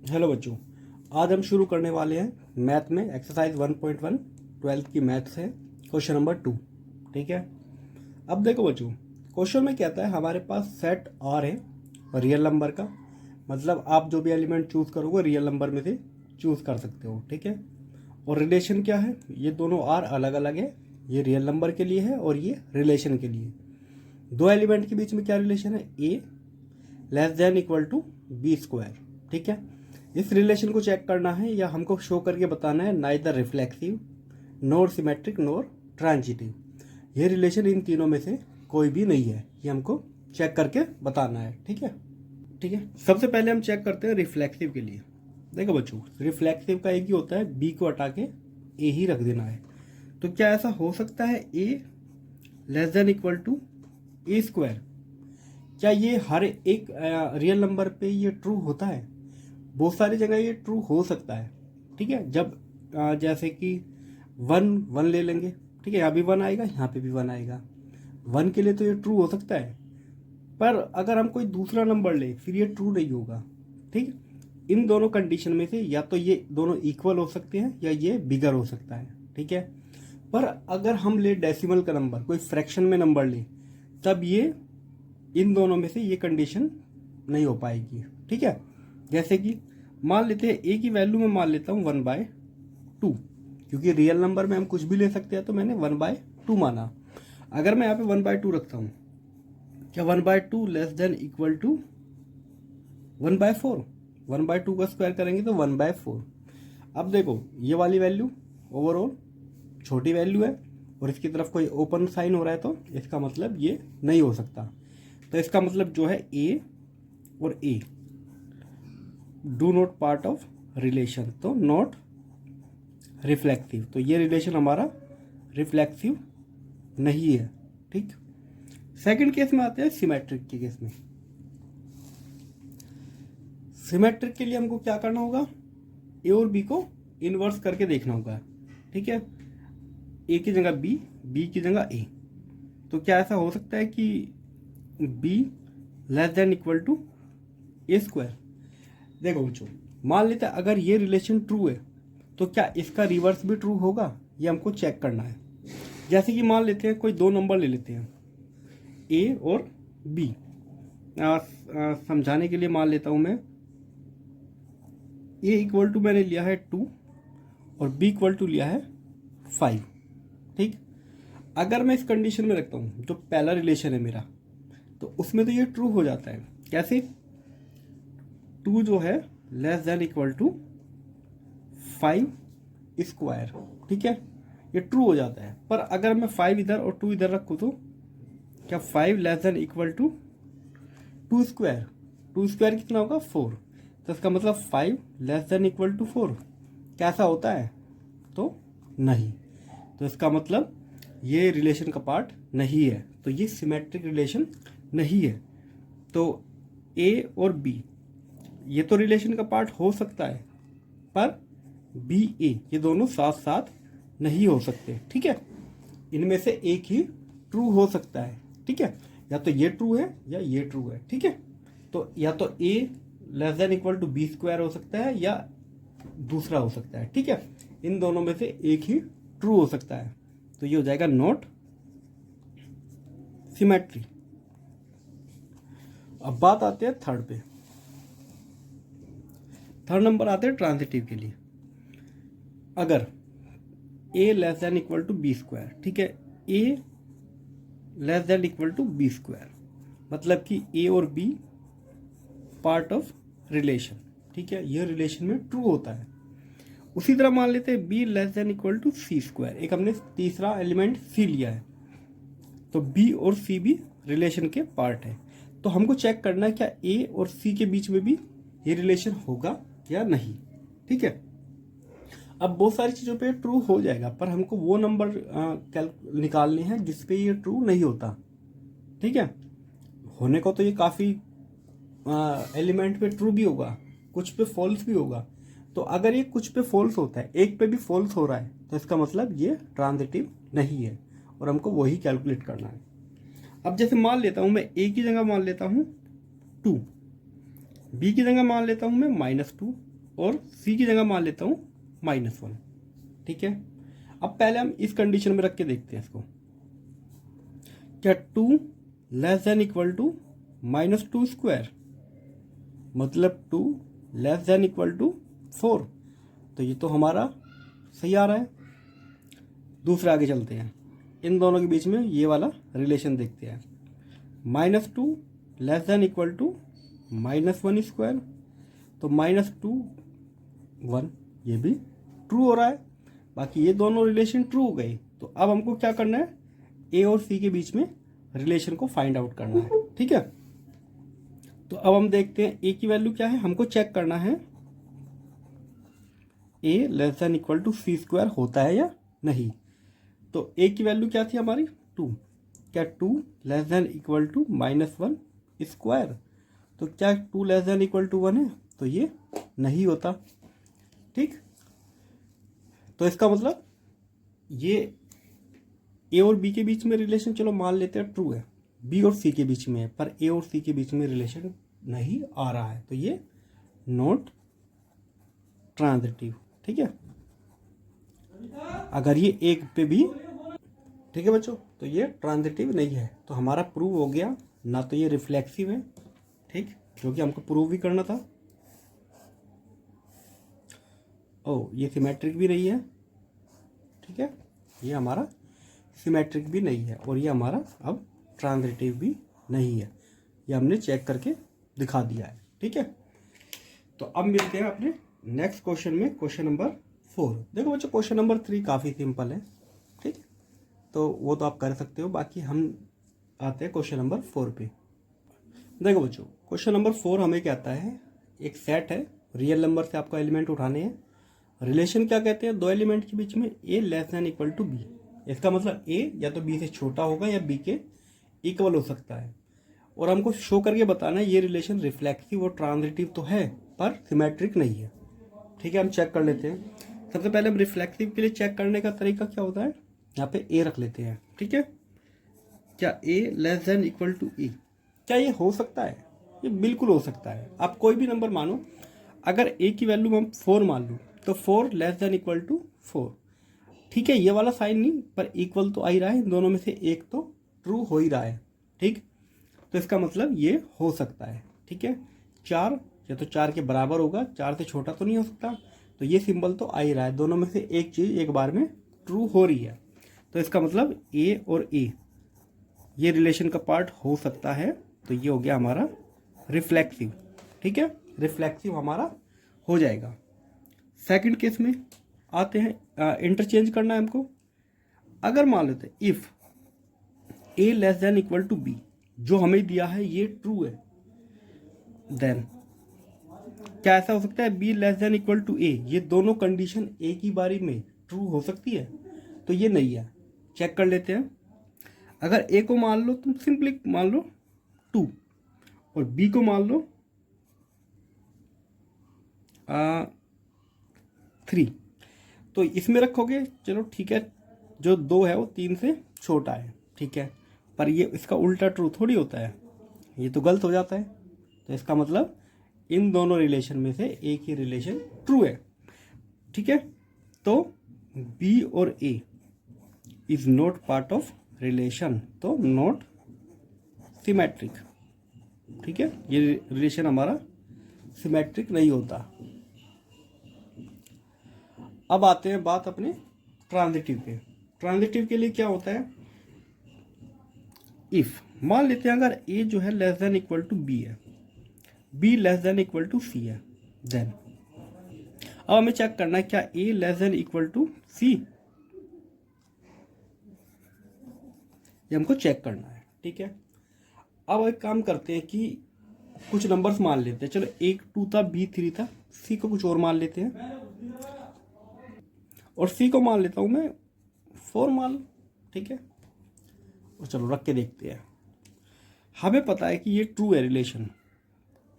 Hello बच्चों, आज हम शुरू करने वाले हैं मैथ में एक्सरसाइज 1.1 ट्वेल्थ की मैथ्स है, क्वेश्चन नंबर 2। ठीक है। अब देखो बच्चों, क्वेश्चन में कहता है हमारे पास सेट आर है रियल नंबर का, मतलब आप जो भी एलिमेंट चूज करोगे रियल नंबर में से चूज कर सकते हो। ठीक है। और रिलेशन क्या है, ये दोनों आर अलग अलग है, ये रियल नंबर के लिए है और ये रिलेशन के लिए। दो एलिमेंट के बीच में क्या रिलेशन है, A less than equal to B square. ठीक है। इस रिलेशन को चेक करना है या हमको शो करके बताना है नाइदर रिफ्लेक्सिव नोर सिमेट्रिक नोर ट्रांजिटिव। ये रिलेशन इन तीनों में से कोई भी नहीं है, ये हमको चेक करके बताना है। ठीक है। ठीक है, सबसे पहले हम चेक करते हैं रिफ्लेक्सिव के लिए। देखो बच्चों, रिफ्लेक्सिव का एक ही होता है, बी को हटा के ए ही रख देना है। तो क्या ऐसा हो सकता है A less than equal to A square? क्या ये हर एक रियल नंबर पे ये ट्रू होता है? बहुत सारी जगह ये ट्रू हो सकता है। ठीक है। जब जैसे कि वन वन ले लेंगे, ठीक है, यहाँ भी वन आएगा, यहाँ पे भी वन आएगा। वन के लिए तो ये ट्रू हो सकता है, पर अगर हम कोई दूसरा नंबर ले फिर ये ट्रू नहीं होगा। ठीक है। इन दोनों कंडीशन में से या तो ये दोनों इक्वल हो सकते हैं या ये बिगर हो सकता है। ठीक है। पर अगर हम ले डेसिमल का नंबर, कोई फ्रैक्शन में नंबर ले, तब ये इन दोनों में से ये कंडीशन नहीं हो पाएगी। ठीक है। जैसे कि मान लेते हैं ए की वैल्यू में मान लेता हूँ 1/2, क्योंकि रियल नंबर में हम कुछ भी ले सकते हैं तो मैंने 1/2 माना। अगर मैं यहाँ पे 1/2 रखता हूँ, क्या 1/2 लेस देन इक्वल टू 1/4? 1/2 का स्क्वायर करेंगे तो 1/4। अब देखो, ये वाली वैल्यू ओवरऑल छोटी वैल्यू है और इसकी तरफ कोई ओपन साइन हो रहा है, तो इसका मतलब ये नहीं हो सकता। तो इसका मतलब जो है ए और A do not part of relation, तो नॉट रिफ्लेक्सिव। तो ये रिलेशन हमारा रिफ्लेक्सिव नहीं है। ठीक। सेकंड केस में आते हैं सिमेट्रिक के केस में। सिमेट्रिक के लिए हमको क्या करना होगा, ए और बी को इन्वर्स करके देखना होगा। ठीक है। ए की जगह बी, बी की जगह ए। तो क्या ऐसा हो सकता है कि b less than equal to A square? देखो बच्चों, मान लेते हैं अगर ये रिलेशन ट्रू है तो क्या इसका रिवर्स भी ट्रू होगा, ये हमको चेक करना है। जैसे कि मान लेते हैं कोई दो नंबर ले लेते हैं, ए और बी। समझाने के लिए मान लेता हूं मैं, ए इक्वल टू मैंने लिया है 2 और बी इक्वल टू लिया है 5। ठीक। अगर मैं इस कंडीशन में रखता हूं, जो पहला रिलेशन है मेरा, तो उसमें तो ये ट्रू हो जाता है। कैसे? 2 जो है less than equal to 5 square. ठीक है, ये ट्रू हो जाता है। पर अगर मैं 5 इधर और 2 इधर रखूँ तो क्या 5 less than equal to 2 square? 2 square कितना होगा? 4। तो इसका मतलब 5 लेस देन इक्वल टू 4 कैसा होता है? तो नहीं। तो इसका मतलब ये रिलेशन का पार्ट नहीं है, तो ये सिमेट्रिक रिलेशन नहीं है। तो ए और बी ये तो रिलेशन का पार्ट हो सकता है, पर बी ए ये दोनों साथ साथ नहीं हो सकते। ठीक है। इनमें से एक ही ट्रू हो सकता है। ठीक है। या तो ये ट्रू है या ये ट्रू है। ठीक है। तो या तो A less than equal to B square हो सकता है या दूसरा हो सकता है। ठीक है। इन दोनों में से एक ही ट्रू हो सकता है, तो ये हो जाएगा नॉट सिमेट्री। अब बात आते हैं थर्ड पे। थर्ड नंबर आते हैं ट्रांजिटिव के लिए। अगर A less than equal to B square, ठीक है, A less than equal to B square, मतलब कि ए और बी पार्ट ऑफ रिलेशन। ठीक है, यह रिलेशन में ट्रू होता है। उसी तरह मान लेते हैं b less than equal to C square. एक हमने तीसरा एलिमेंट सी लिया है, तो बी और सी भी रिलेशन के पार्ट है। तो हमको चेक करना है क्या ए और सी के बीच में भी ये रिलेशन होगा या नहीं। ठीक है। अब बहुत सारी चीज़ों पे ट्रू हो जाएगा, पर हमको वो नंबर निकालने हैं जिसपे ये ट्रू नहीं होता। ठीक है। होने को तो ये काफ़ी एलिमेंट पे ट्रू भी होगा, कुछ पे फॉल्स भी होगा। तो अगर ये कुछ पे फॉल्स होता है, एक पे भी फॉल्स हो रहा है, तो इसका मतलब ये ट्रांजिटिव नहीं है और हमको वही कैलकुलेट करना है। अब जैसे मान लेता हूँ मैं ए की जगह मान लेता हूँ 2, बी की जगह मान लेता हूँ मैं -2 और सी की जगह मान लेता हूँ -1, ठीक है। अब पहले हम इस कंडीशन में रख के देखते हैं इसको, क्या 2 less than equal to -2 square, मतलब 2 लेस देन इक्वल टू 4, तो ये तो हमारा सही आ रहा है। दूसरे आगे चलते हैं, इन दोनों के बीच में ये वाला रिलेशन देखते हैं, -2 less than equal to -1 square, तो -2 1, ये भी ट्रू हो रहा है। बाकी ये दोनों रिलेशन ट्रू हो गए। तो अब हमको क्या करना है, ए और सी के बीच में रिलेशन को फाइंड आउट करना है, ठीक है। तो अब हम देखते हैं ए की वैल्यू क्या है, हमको चेक करना है A less than equal to C square होता है या नहीं। तो ए की वैल्यू क्या थी हमारी 2, क्या 2 less than equal to -1 square, तो क्या 2 लेस देन इक्वल टू 1 है, तो ये नहीं होता, ठीक। तो इसका मतलब ये ए और बी के बीच में रिलेशन चलो मान लेते हैं ट्रू है, बी और सी के बीच में है, पर ए और सी के बीच में रिलेशन नहीं आ रहा है, तो ये नॉट ट्रांजिटिव, ठीक है। अगर ये एक पे भी, ठीक है बच्चों, तो ये ट्रांजिटिव नहीं है, तो हमारा प्रूव हो गया। ना तो ये रिफ्लेक्सिव है, ठीक, जो कि हमको प्रूव भी करना था। ओ, ये सिमेट्रिक भी नहीं है, ठीक है, ये हमारा सिमेट्रिक भी नहीं है, और ये हमारा अब ट्रांजिटिव भी नहीं है, ये हमने चेक करके दिखा दिया है, ठीक है। तो अब मिलते हैं अपने नेक्स्ट क्वेश्चन में, क्वेश्चन नंबर 4। देखो बच्चों, क्वेश्चन नंबर 3 काफ़ी सिंपल है, ठीक, तो वो तो आप कर सकते हो। बाकी हम आते हैं क्वेश्चन नंबर 4 पे। देखो बच्चों, क्वेश्चन नंबर 4 हमें कहता है, एक सेट है, रियल नंबर से आपको एलिमेंट उठाने हैं। रिलेशन क्या कहते हैं, दो एलिमेंट के बीच में A less than equal to B. इसका मतलब ए या तो बी से छोटा होगा या बी के इक्वल हो सकता है, और हमको शो करके बताना है ये रिलेशन रिफ्लेक्सिव और ट्रांजिटिव तो है पर सिमेट्रिक नहीं है, ठीक है। हम चेक कर लेते हैं। सबसे पहले हम रिफ्लेक्सिव के लिए चेक करने का तरीका क्या होता है, यहाँ पे ए रख लेते हैं, ठीक है। क्या A less than equal to ई, क्या ये हो सकता है, ये बिल्कुल हो सकता है। आप कोई भी नंबर मानो, अगर ए की वैल्यू हम 4 मान लूँ तो 4 लेस देन इक्वल टू 4, ठीक है। ये वाला साइन नहीं, पर इक्वल तो आ ही रहा है, इन दोनों में से एक तो ट्रू हो ही रहा है, ठीक। तो इसका मतलब ये हो सकता है, ठीक है। 4 या तो 4 के बराबर होगा, 4 से छोटा तो नहीं हो सकता, तो ये सिंबल तो आ ही रहा है, दोनों में से एक चीज़ एक बार में ट्रू हो रही है, तो इसका मतलब ए और ए ये रिलेशन का पार्ट हो सकता है। तो ये हो गया हमारा रिफ्लेक्सिव, ठीक है, रिफ्लेक्सिव हमारा हो जाएगा। सेकंड केस में आते हैं, इंटरचेंज करना है हमको। अगर मान लेते हैं if a less than equal to b, जो हमें दिया है ये ट्रू है, देन क्या ऐसा हो सकता है B less than equal to A, ये दोनों कंडीशन ए की बारी में ट्रू हो सकती है, तो ये नहीं है। चेक कर लेते हैं। अगर ए को मान लो तुम सिंपली मान लो 2 और बी को मान लो 3, तो इसमें रखोगे, चलो ठीक है, जो 2 है वो 3 से छोटा है, ठीक है, पर ये इसका उल्टा ट्रू थोड़ी होता है, ये तो गलत हो जाता है। तो इसका मतलब इन दोनों रिलेशन में से एक ही रिलेशन ट्रू है, ठीक है। तो बी और A is not part of relation, तो नॉट सिमेट्रिक, ठीक है, ये रिलेशन हमारा सिमेट्रिक नहीं होता। अब आते हैं बात अपने ट्रांजिटिव पे। ट्रांजिटिव के लिए क्या होता है, इफ मान लेते हैं अगर ए जो है less than equal to B है, B less than equal to C है, देन अब हमें चेक करना है क्या A less than equal to C, ये हमको चेक करना है, ठीक है। अब एक काम करते हैं कि कुछ नंबर्स मान लेते हैं, चलो एक 2 था, बी 3 था, सी को कुछ और मान लेते हैं, और सी को मान लेता हूं मैं 4 मान लो, ठीक है। और चलो रख के देखते हैं। हमें पता है कि ये ट्रू है relation,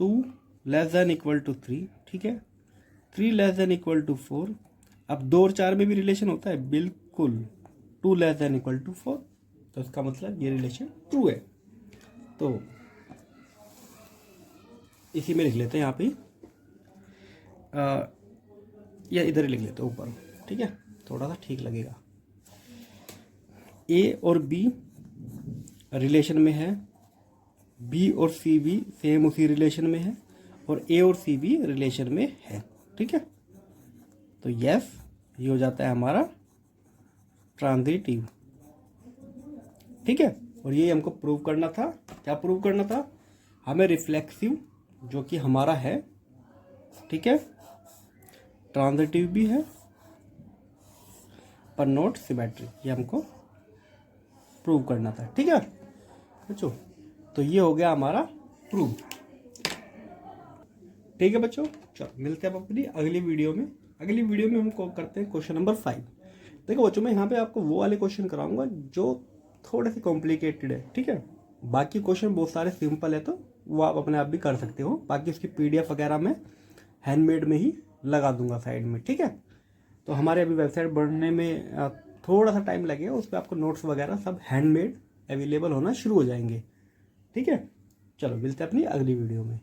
2 less than equal to 3, ठीक है, 3 लेस देन इक्वल टू 4। अब 2 और 4 में भी रिलेशन होता है, बिल्कुल 2 लेस देन इक्वल टू 4, तो इसका मतलब ये रिलेशन ट्रू है। तो इसी में लिख लेते हैं यहाँ पे या इधर ही लिख लेते हैं ऊपर, ठीक है, थोड़ा सा ठीक लगेगा। ए और बी रिलेशन में है, बी और सी भी सेम उसी रिलेशन में है, और ए और सी भी रिलेशन में है, ठीक है। तो यस, ये हो जाता है हमारा ट्रांजिटिव, ठीक है। और ये हमको प्रूव करना था। क्या प्रूव करना था? हमें रिफ्लेक्सिव जो कि हमारा है, ठीक है, ट्रांजिटिव भी है पर नॉट सिमेट्रिक, ये हमको प्रूव करना था, ठीक है बच्चों। तो ये हो गया हमारा प्रूव, ठीक है बच्चों। चलो मिलते हैं अपनी अगली वीडियो में। अगली वीडियो में हम करते हैं क्वेश्चन नंबर 5। देखो बच्चों, मैं यहाँ पे आपको वो वाले क्वेश्चन कराऊंगा जो थोड़े से कॉम्प्लिकेटेड है, ठीक है। बाकी क्वेश्चन बहुत सारे सिंपल है, तो वो आप अपने आप भी कर सकते हो। बाकी उसकी PDF वगैरह मैं हैंडमेड में ही लगा दूंगा साइड में, ठीक है। तो हमारे अभी वेबसाइट बनने में थोड़ा सा टाइम लगेगा, उस पर आपको नोट्स वगैरह सब हैंडमेड अवेलेबल होना शुरू हो जाएंगे, ठीक है। चलो मिलते हैं अपनी अगली वीडियो में।